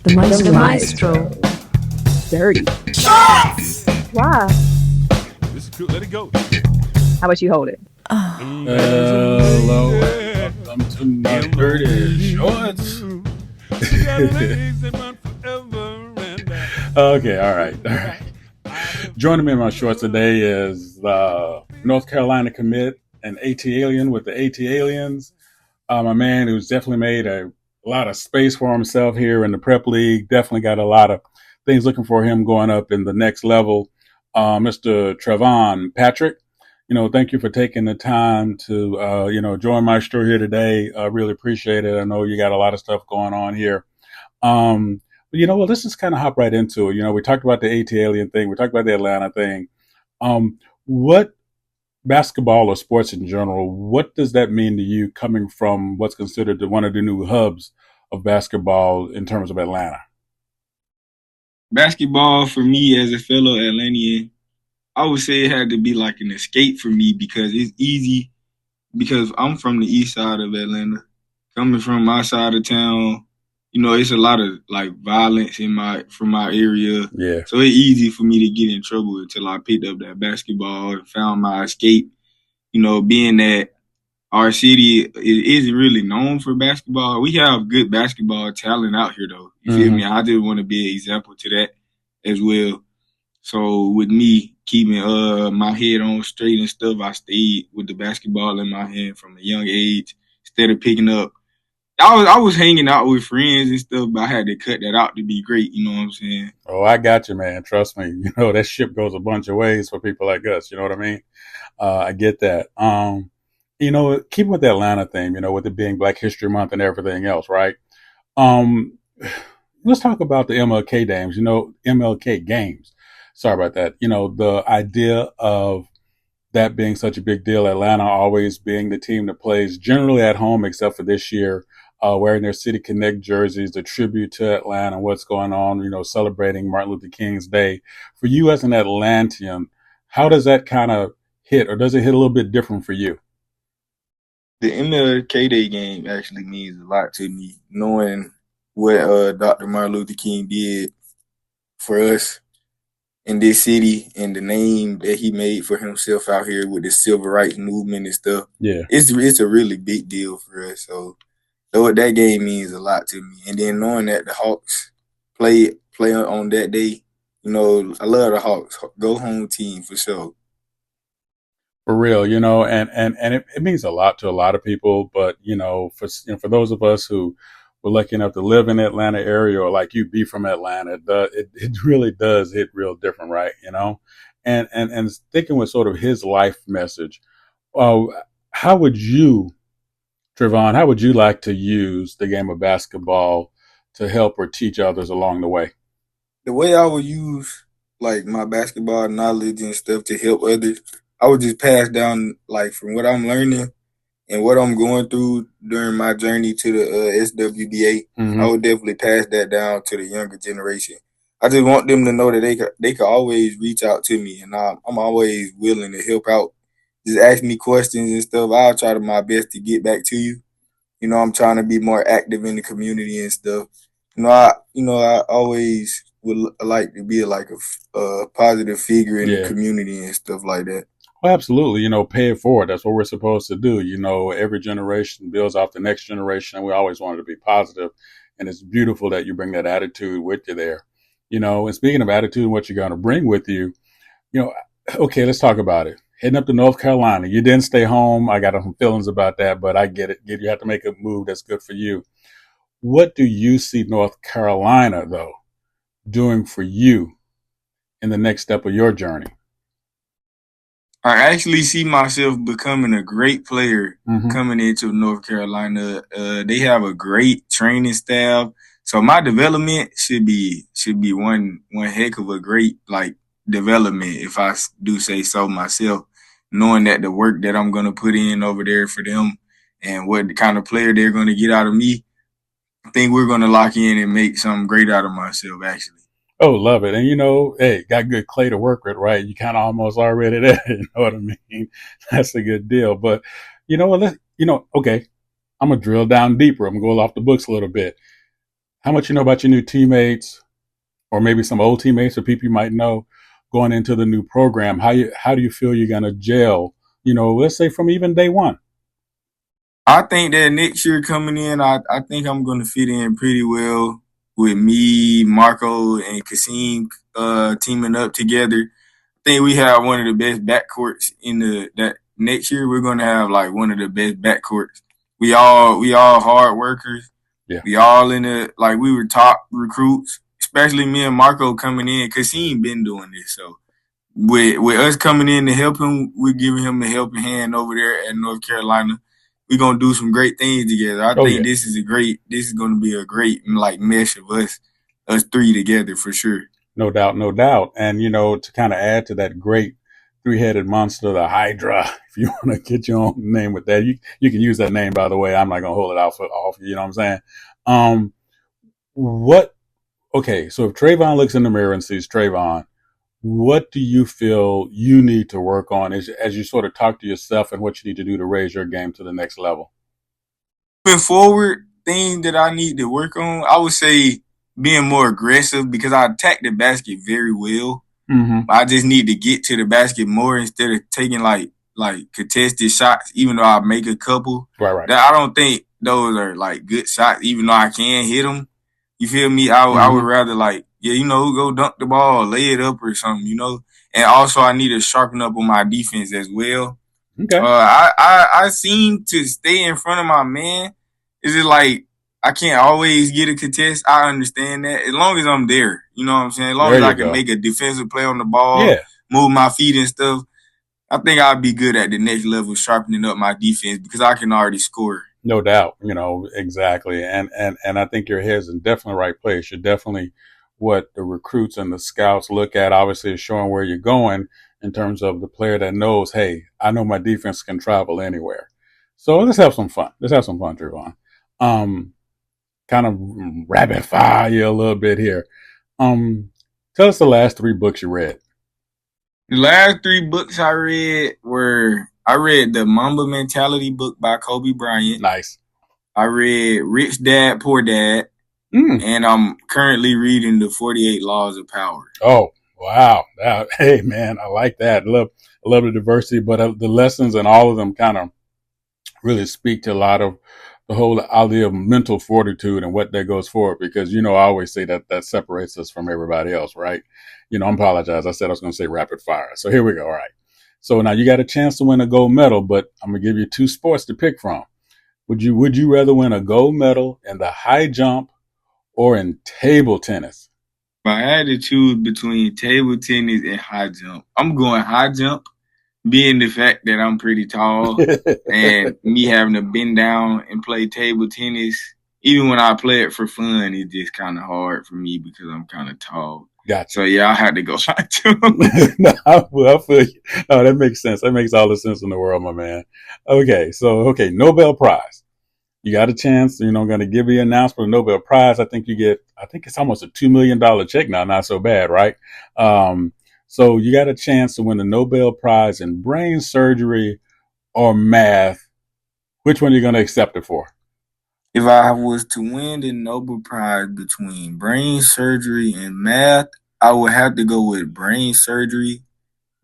The Maestro. Dirty. Shots! Why? This is cool. Let it go. How about you hold it? Hello, welcome to my dirty shorts. Okay, all right. Joining me in my shorts today is North Carolina commit and AT Alien with the AT Aliens. My man who's definitely made a lot of space for himself here in the prep league. Definitely got a lot of things looking for him going up in the next level. Mr. Trevom, Patrick, thank you for taking the time to, join Maestro here today. I really appreciate it. I know you got a lot of stuff going on here. But let's just kind of hop right into it. We talked about the AT Alien thing. We talked about the Atlanta thing. What basketball or sports in general, what does that mean to you coming from what's considered one of the new hubs of basketball in terms of Atlanta? Basketball for me as a fellow Atlantean, I would say it had to be like an escape for me because it's easy because I'm from the east side of Atlanta. Coming from my side of town, it's a lot of like violence from my area. Yeah. So it's easy for me to get in trouble until I picked up that basketball and found my escape. Being that our city isn't really known for basketball. We have good basketball talent out here though. You feel me? I just want to be an example to that as well. So with me keeping my head on straight and stuff, I stayed with the basketball in my hand from a young age instead of picking up. I was hanging out with friends and stuff, but I had to cut that out to be great. You know what I'm saying? Oh, I got you, man. Trust me. That ship goes a bunch of ways for people like us. You know what I mean? I get that. Keeping with the Atlanta thing, with it being Black History Month and everything else, right? Let's talk about the MLK games. MLK games. Sorry about that. The idea of that being such a big deal, Atlanta always being the team that plays generally at home, except for this year, wearing their City Connect jerseys, the tribute to Atlanta, what's going on, celebrating Martin Luther King's Day. For you as an Atlantean, how does that kind of hit, or does it hit a little bit different for you? The MLK Day game actually means a lot to me, knowing what Dr. Martin Luther King did for us in this city and the name that he made for himself out here with the civil rights movement and stuff. Yeah. It's a really big deal for us. So that game means a lot to me. And then knowing that the Hawks play on that day, I love the Hawks. Go home team for sure. For real, and it means a lot to a lot of people, but for those of us who were lucky enough to live in the Atlanta area, or like you be from Atlanta, it really does hit real different, right? And sticking with sort of his life message, how would you, Trevom, how would you like to use the game of basketball to help or teach others along the way? The way I would use like my basketball knowledge and stuff to help others, I would just pass down like from what I'm learning and what I'm going through during my journey to the SWBA. Mm-hmm. I would definitely pass that down to the younger generation. I just want them to know that they can always reach out to me, and I'm always willing to help out. Just ask me questions and stuff. I'll try my best to get back to you. I'm trying to be more active in the community and stuff. I always would like to be like a positive figure in the community and stuff like that. Well, absolutely. Pay it forward. That's what we're supposed to do. Every generation builds off the next generation, and we always wanted to be positive. And it's beautiful that you bring that attitude with you there. And speaking of attitude and what you're going to bring with you, okay, let's talk about it. Heading up to North Carolina. You didn't stay home. I got some feelings about that, but I get it. You have to make a move that's good for you. What do you see North Carolina, though, doing for you in the next step of your journey? I actually see myself becoming a great player coming into North Carolina. They have a great training staff, so my development should be one heck of a great development, if I do say so myself. Knowing that the work that I'm gonna put in over there for them and what kind of player they're gonna get out of me, I think we're gonna lock in and make something great out of myself. Actually. Oh, love it. And hey, got good clay to work with, right? You kind of almost already there. You know what I mean? That's a good deal. But okay, I'm going to drill down deeper. I'm going to go off the books a little bit. How much you know about your new teammates, or maybe some old teammates or people you might know going into the new program? How do you feel you're gonna gel? Let's say from even day one. I think that next year coming in, I think I'm going to fit in pretty well with me, Marco, and Kasim teaming up together. I think we have one of the best backcourts in that next year. We're going to have like one of the best backcourts. We all hard workers. Yeah. We all in the like we were top recruits, especially me and Marco coming in because he ain't been doing this. So with us coming in to help him, we're giving him a helping hand over there at North Carolina. We're gonna do some great things together. I Oh think yeah. this is gonna be a great like mesh of us three together for sure. No doubt, no doubt. And to kind of add to that great three-headed monster, the Hydra, if you want to get your own name with that, you can use that name, by the way. I'm not gonna hold it out off you know what I'm saying? Um what okay, so if Trevom looks in the mirror and sees Trevom, what do you feel you need to work on as you sort of talk to yourself and what you need to do to raise your game to the next level? Moving forward, thing that I need to work on, I would say being more aggressive because I attack the basket very well. Mm-hmm. I just need to get to the basket more instead of taking like contested shots, even though I make a couple. Right. That I don't think those are like good shots, even though I can hit them. You feel me? I would Mm-hmm. rather like go dunk the ball, or lay it up or something. And also I need to sharpen up on my defense as well. Okay. I seem to stay in front of my man. Is it like I can't always get a contest? I understand that. As long as I'm there, you know what I'm saying? As long There as I you can go. make a defensive play on the ball, Yeah. move my feet and stuff, I think I'll be good at the next level, sharpening up my defense because I can already score. No doubt, exactly. And I think your head's in definitely the right place. You're definitely what the recruits and the scouts look at, obviously, is showing where you're going in terms of the player that knows, hey, I know my defense can travel anywhere. So let's have some fun. Let's have some fun, Trevon. Kind of rapid fire you a little bit here. Tell us the last 3 books you read. The last 3 books I read the Mamba Mentality book by Kobe Bryant. Nice. I read Rich Dad, Poor Dad. And I'm currently reading the 48 Laws of Power. Oh, wow. Hey, man, I like that. I love the diversity, but the lessons and all of them kind of really speak to a lot of the whole idea of mental fortitude and what that goes for. Because, I always say that separates us from everybody else, right? I apologize. I said I was going to say rapid fire. So here we go. All right. So now you got a chance to win a gold medal, but I'm going to give you 2 sports to pick from. Would you rather win a gold medal in the high jump or in table tennis? If I had to choose between table tennis and high jump, I'm going high jump, being the fact that I'm pretty tall and me having to bend down and play table tennis. Even when I play it for fun, it's just kind of hard for me because I'm kind of tall. Gotcha. So yeah, I had to go high jump. No, I feel you. No, that makes sense. That makes all the sense in the world, my man. Okay, Nobel Prize. You got a chance, going to give you an announcement of Nobel Prize. I think it's almost a $2 million check now. Not so bad, right? So you got a chance to win the Nobel Prize in brain surgery or math. Which one are you going to accept it for? If I was to win the Nobel Prize between brain surgery and math, I would have to go with brain surgery,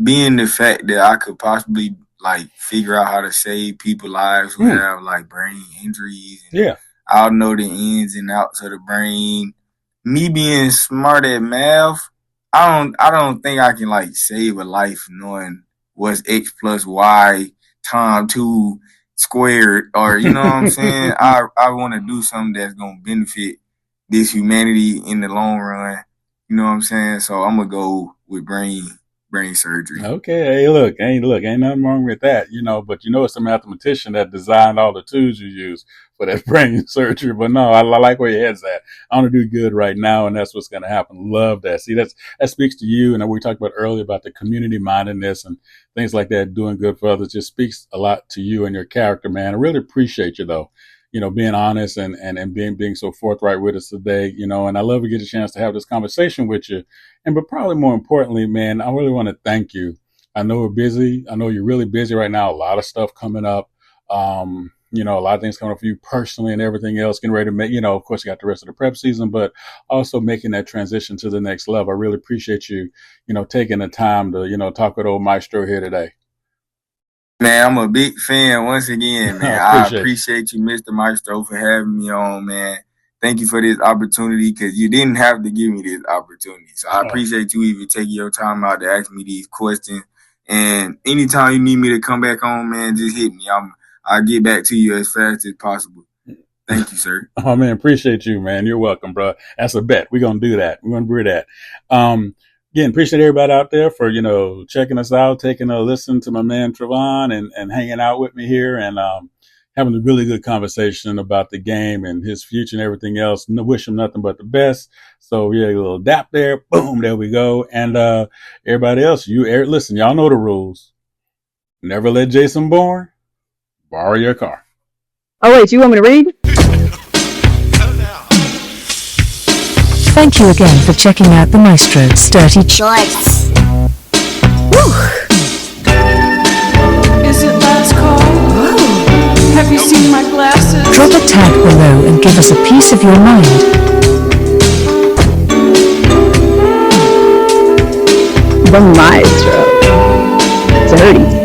being the fact that I could possibly like figure out how to save people's lives who have like brain injuries. Yeah. I'll know the ins and outs of the brain. Me being smart at math, I don't think I can like save a life knowing what's x plus y times 2 squared, or you know what I'm saying? I want to do something that's gonna benefit this humanity in the long run. You know what I'm saying? So I'm gonna go with brain surgery. Okay. Hey, look, ain't nothing wrong with that, but it's a mathematician that designed all the tools you use for that brain surgery. But no, I like where your head's at. I want to do good right now, and that's what's going to happen. Love that. See, that speaks to you. And we talked about earlier about the community mindedness and things like that, doing good for others. Just speaks a lot to you and your character, man. I really appreciate you though. Being honest and being so forthright with us today, and I love to get a chance to have this conversation with you. But probably more importantly, man, I really want to thank you. I know we're busy. I know you're really busy right now. A lot of stuff coming up. You know, a lot of things coming up for you personally and everything else, getting ready to make, you know, of course you got the rest of the prep season, but also making that transition to the next level. I really appreciate you, you know, taking the time to, you know, talk with old Maestro here today. Man, I'm a big fan once again, man. I Appreciate you. appreciate you, Mr. Maestro, for having me on, man. Thank you for this opportunity because you didn't have to give me this opportunity. So I appreciate you even taking your time out to ask me these questions. And anytime you need me to come back on, man, just hit me. I'll get back to you as fast as possible. Thank you, sir. Oh man, appreciate you, man. You're welcome, bro. That's a bet. We're gonna do that. We're gonna do that. Again, appreciate everybody out there for, you know, checking us out, taking a listen to my man Trevom and hanging out with me here and having a really good conversation about the game and his future and everything else. Wish him nothing but the best. So yeah, a little dap there. Boom, there we go. And everybody else, listen, y'all know the rules. Never let Jason Bourne borrow your car. Oh wait, you want me to read? Thank you again for checking out the Maestro's Dirty Shorts. Woo! Is it last call? Oh. Have you seen my glasses? Drop a tag below and give us a piece of your mind. The Maestro. Dirty.